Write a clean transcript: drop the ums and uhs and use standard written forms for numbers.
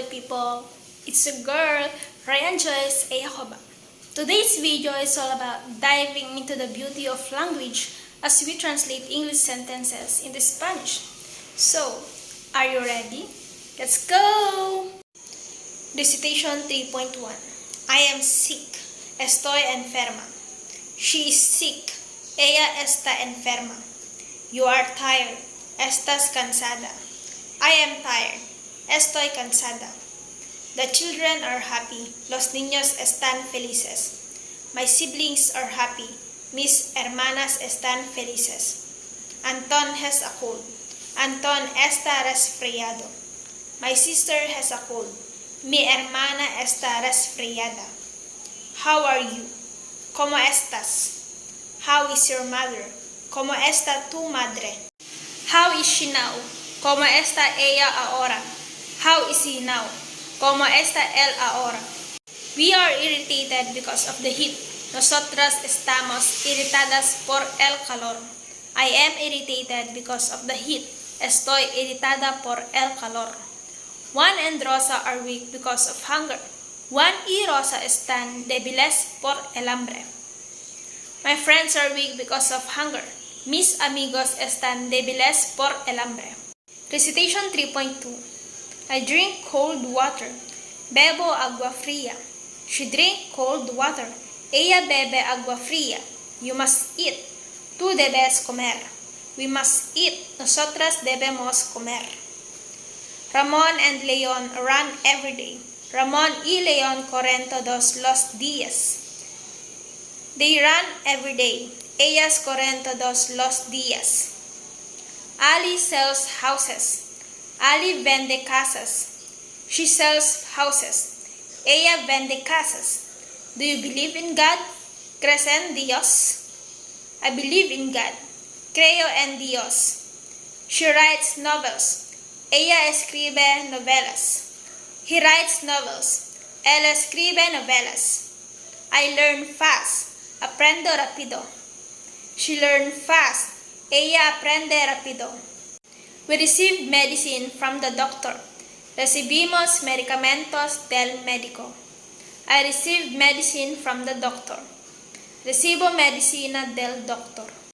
people, it's your girl, Ryan Joyce A. Jacoba. Today's video is all about diving into the beauty of language as we translate English sentences into Spanish. So, are you ready? Let's go! Recitation 3.1. I am sick. Estoy enferma. She is sick. Ella está enferma. You are tired. Estás cansada. I am tired. Estoy cansada. The children are happy. Los niños están felices. My siblings are happy. Mis hermanas están felices. Anton has a cold. Anton está resfriado. My sister has a cold. Mi hermana está resfriada. How are you? ¿Cómo estás? How is your mother? ¿Cómo está tu madre? How is she now? ¿Cómo está ella ahora? How is he now? ¿Cómo está él ahora? We are irritated because of the heat. Nosotras estamos irritadas por el calor. I am irritated because of the heat. Estoy irritada por el calor. Juan and Rosa are weak because of hunger. Juan y Rosa están débiles por el hambre. My friends are weak because of hunger. Mis amigos están débiles por el hambre. Recitation 3.2. I drink cold water. Bebo agua fría. She drink cold water. Ella bebe agua fría. You must eat. Tú debes comer. We must eat. Nosotras debemos comer. Ramon and Leon run every day. Ramon y Leon corren todos los días. They run every day. Ellas corren todos los días. Ali sells houses. Ali vende casas. She sells houses. Ella vende casas. Do you believe in God? ¿Crees en Dios? I believe in God. Creo en Dios. She writes novels. Ella escribe novelas. He writes novels. Él escribe novelas. I learn fast. Aprendo rápido. She learns fast. Ella aprende rápido. We receive medicine from the doctor. Recibimos medicamentos del médico. I receive medicine from the doctor. Recibo medicina del doctor.